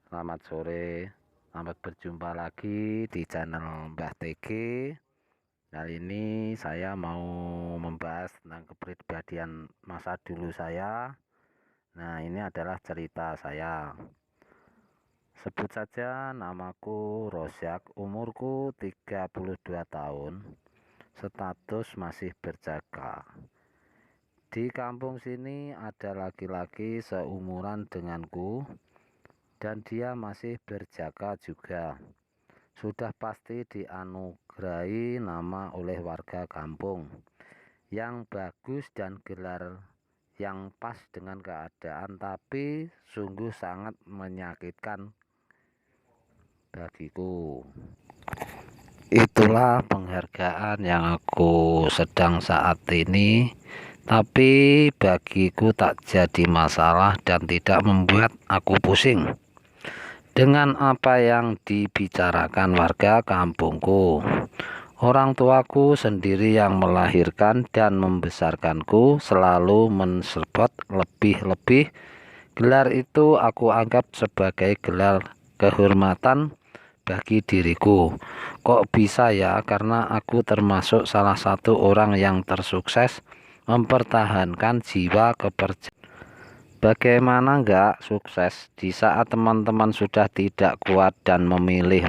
Selamat sore, selamat berjumpa lagi di channel Mbah TG. Kali ini saya mau membahas tentang kepribadian masa dulu saya. Nah, ini adalah cerita saya. Sebut saja namaku Rosyak, umurku 32 tahun, status masih berjaga. Di kampung sini ada laki-laki seumuran denganku dan dia masih berjaga juga. Sudah pasti dianugerahi nama oleh warga kampung yang bagus dan gelar yang pas dengan keadaan, tapi sungguh sangat menyakitkan bagiku. Itulah penghargaan yang aku sedang saat ini, tapi bagiku tak jadi masalah dan tidak membuat aku pusing dengan apa yang dibicarakan warga kampungku. Orang tuaku sendiri yang melahirkan dan membesarkanku selalu mensupport lebih-lebih. Gelar itu aku anggap sebagai gelar kehormatan bagi diriku. Kok bisa ya? Karena aku termasuk salah satu orang yang tersukses mempertahankan jiwa kepercayaan. Bagaimana enggak sukses di saat teman-teman sudah tidak kuat dan memilih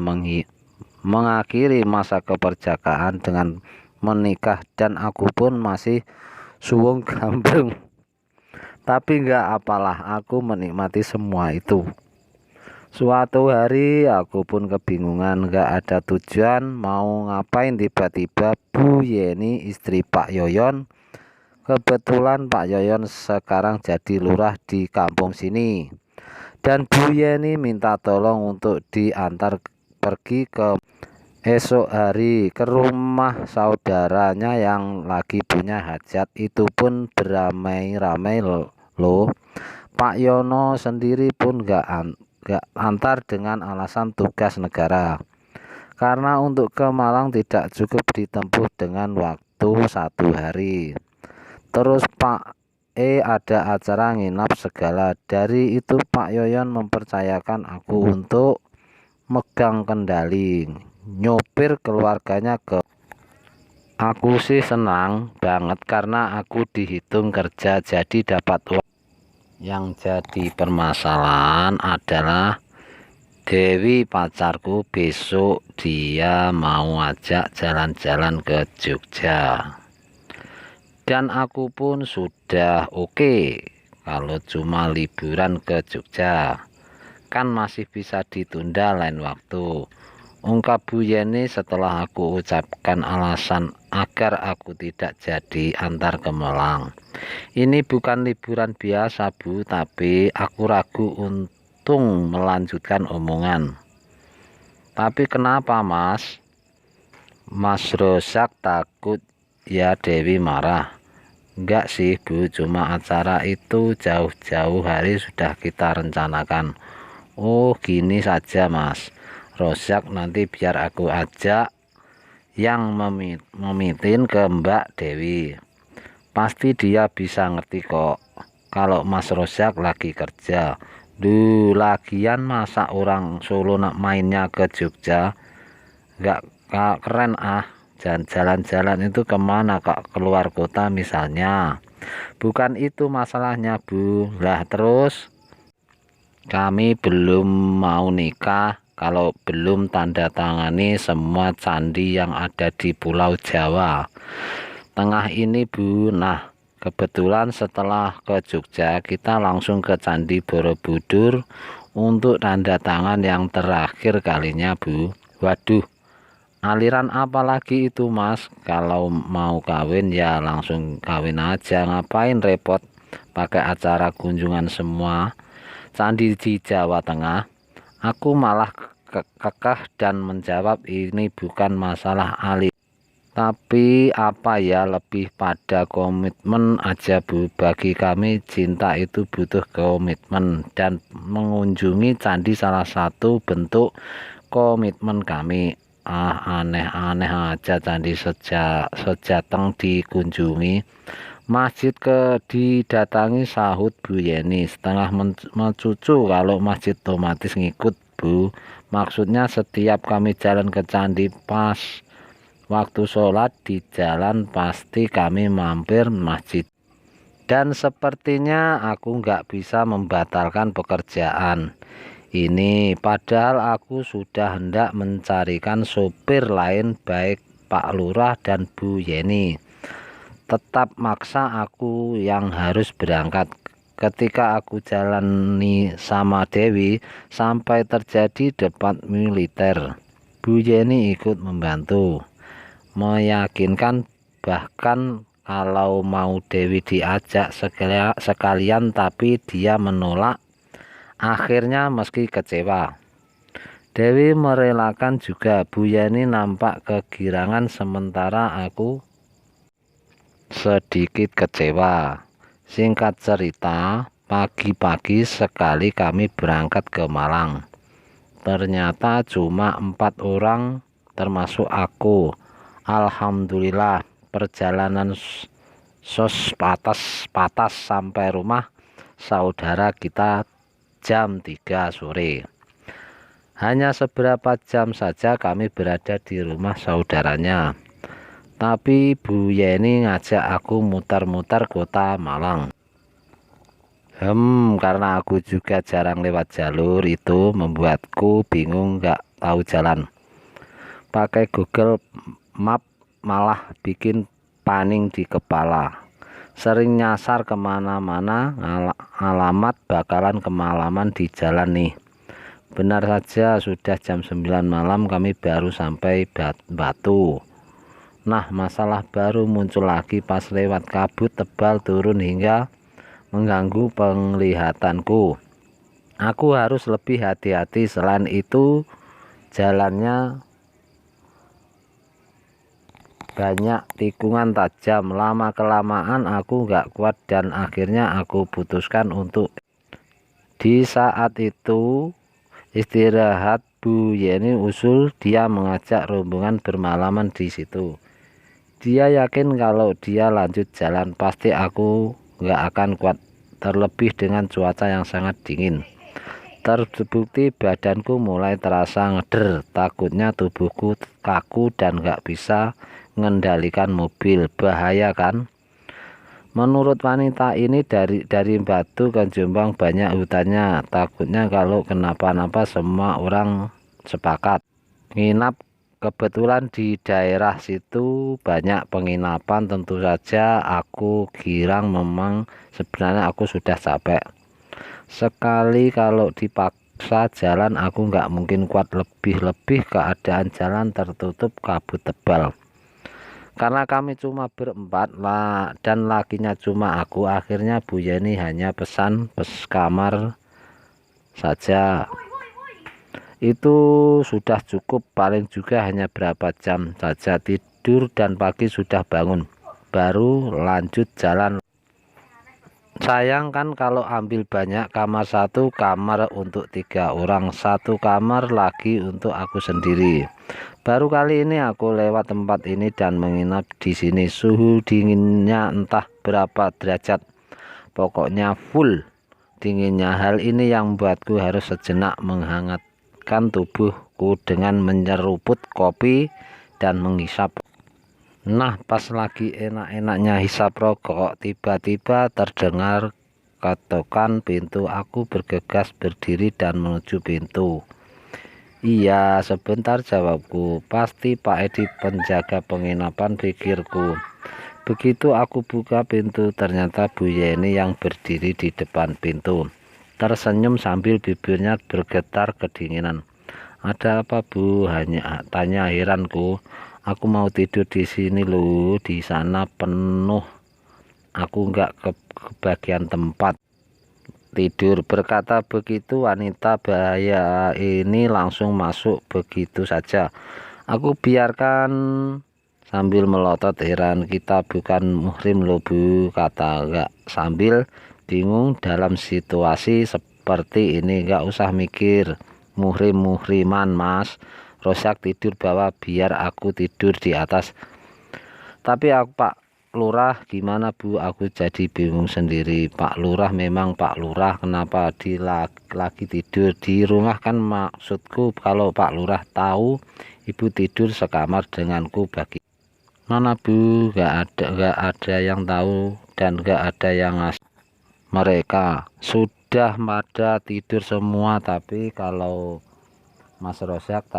mengakhiri masa keperjakaan dengan menikah, dan aku pun masih suwung gambling. Tapi enggak apalah, aku menikmati semua itu. Suatu hari aku pun kebingungan, enggak ada tujuan mau ngapain, tiba-tiba Bu Yeni, istri Pak Yoyon. Kebetulan Pak Yoyon sekarang jadi lurah di kampung sini, dan Bu Yeni minta tolong untuk diantar pergi esok hari ke rumah saudaranya yang lagi punya hajat. Itu pun beramai-ramai loh. Pak Yono sendiri pun gak antar dengan alasan tugas negara, karena untuk ke Malang tidak cukup ditempuh dengan waktu 1 hari. Terus Pak ada acara nginap segala. Dari itu Pak Yoyon mempercayakan aku untuk megang kendali nyopir keluarganya ke. Aku sih senang banget karena aku dihitung kerja jadi dapat uang. Yang jadi permasalahan adalah Dewi pacarku besok dia mau ajak jalan-jalan ke Jogja. Dan aku pun sudah oke, kalau cuma liburan ke Jogja kan masih bisa ditunda lain waktu, ungkap Bu Yeni setelah aku ucapkan alasan agar aku tidak jadi antar ke Malang. Ini bukan liburan biasa Bu, tapi aku ragu untung melanjutkan omongan. Tapi kenapa Mas? Mas Rosak takut ya Dewi marah. Enggak sih Bu, cuma acara itu jauh-jauh hari sudah kita rencanakan. Oh gini saja Mas Rosyak, nanti biar aku ajak yang memitin ke Mbak Dewi. Pasti dia bisa ngerti kok kalau Mas Rosyak lagi kerja. Duh, lagian masa orang Solo nak mainnya ke Jogja? Enggak keren ah. Jalan-jalan itu kemana kak? Keluar kota misalnya. Bukan itu masalahnya Bu. Lah terus kami belum mau nikah kalau belum tanda tangani semua candi yang ada di Pulau Jawa Tengah ini Bu. Nah kebetulan setelah ke Jogja kita langsung ke Candi Borobudur untuk tanda tangan yang terakhir kalinya Bu. Waduh, aliran apa lagi itu Mas? Kalau mau kawin ya langsung kawin aja, ngapain repot pakai acara kunjungan semua candi di Jawa Tengah? Aku malah kekeh dan menjawab ini bukan masalah aliran, tapi apa ya, lebih pada komitmen aja Bu. Bagi kami cinta itu butuh komitmen, dan mengunjungi candi salah satu bentuk komitmen kami. Aneh-aneh aja candi sejateng dikunjungi, Masjid didatangi, sahut Bu Yeni setengah mencucu. Kalau masjid otomatis ngikut Bu. Maksudnya setiap kami jalan ke candi pas waktu sholat di jalan pasti kami mampir masjid. Dan sepertinya aku nggak bisa membatalkan pekerjaan ini, padahal aku sudah hendak mencarikan sopir lain baik Pak Lurah dan Bu Yeni. Tetap maksa aku yang harus berangkat. Ketika aku jalani sama Dewi sampai terjadi debat militer, Bu Yeni ikut membantu, meyakinkan bahkan kalau mau Dewi diajak sekalian, tapi dia menolak. Akhirnya meski kecewa, Dewi merelakan juga. Bu Yeni nampak kegirangan sementara aku sedikit kecewa. Singkat cerita, pagi-pagi sekali kami berangkat ke Malang. Ternyata cuma 4 orang termasuk aku. Alhamdulillah, perjalanan patas sampai rumah saudara kita jam 3 sore. Hanya seberapa jam saja kami berada di rumah saudaranya. Tapi Bu Yeni ngajak aku muter-muter kota Malang. Karena aku juga jarang lewat jalur itu, membuatku bingung gak tahu jalan. Pakai Google Map malah bikin paning di kepala. Sering nyasar kemana-mana, alamat bakalan kemalaman di jalan nih. Benar saja sudah jam 9 malam kami baru sampai Batu. Nah, masalah baru muncul lagi pas lewat kabut tebal turun hingga mengganggu penglihatanku. Aku harus lebih hati-hati. Selain itu, jalannya banyak tikungan tajam. Lama kelamaan aku gak kuat dan akhirnya aku putuskan untuk di saat itu istirahat. Bu Yeni usul dia mengajak rombongan bermalaman di situ. Dia yakin kalau dia lanjut jalan pasti aku gak akan kuat, terlebih dengan cuaca yang sangat dingin. Terbukti badanku mulai terasa ngeder, takutnya tubuhku kaku dan gak bisa mengendalikan mobil. Bahaya kan? Menurut wanita ini dari Batu ke Jombang banyak hutannya, takutnya kalau kenapa-napa semua orang sepakat nginap. Kebetulan di daerah situ banyak penginapan. Tentu saja aku girang, memang sebenarnya aku sudah capek sekali. Kalau dipaksa jalan aku nggak mungkin kuat, lebih-lebih keadaan jalan tertutup kabut tebal. Karena kami cuma berempat lah dan lakinya cuma aku, akhirnya Bu Yeni hanya pesan kamar saja. Itu sudah cukup, paling juga hanya berapa jam saja tidur dan pagi sudah bangun baru lanjut jalan. Sayang kan kalau ambil banyak kamar, satu kamar untuk 3 orang, satu kamar lagi untuk aku sendiri. Baru kali ini aku lewat tempat ini dan menginap di sini. Suhu dinginnya entah berapa derajat, pokoknya full dinginnya. Hal ini yang membuatku harus sejenak menghangatkan tubuhku dengan menyeruput kopi dan menghisap. Nah, pas lagi enak-enaknya hisap rokok, tiba-tiba terdengar ketukan pintu. Aku bergegas berdiri dan menuju pintu. Iya, sebentar, jawabku. Pasti Pak Edi, penjaga penginapan, pikirku. Begitu aku buka pintu, ternyata Bu Yeni yang berdiri di depan pintu, tersenyum sambil bibirnya bergetar kedinginan. Ada apa, Bu? Tanya heranku. Aku mau tidur di sini loh, di sana penuh. Aku nggak kebagian tempat tidur. Berkata begitu, wanita bahaya ini langsung masuk begitu saja. Aku biarkan sambil melotot heran. Kita bukan muhrim loh, Bu, kata nggak sambil bingung. Dalam situasi seperti ini nggak usah mikir muhriman, Mas. Rosak tidur bawah, biar aku tidur di atas. Tapi aku, Pak, Lurah gimana Bu? Aku jadi bingung sendiri. Pak Lurah memang Pak Lurah, kenapa lagi tidur di rumah? Kan maksudku kalau Pak Lurah tahu Ibu tidur sekamar denganku, bagaimana Bu? Gak ada yang tahu dan gak ada yang ngasih. Mereka sudah pada tidur semua, tapi kalau Mas Rozak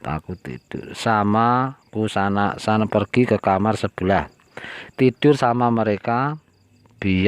takut tidur sama ku sana pergi ke kamar sebelah, tidur sama mereka biar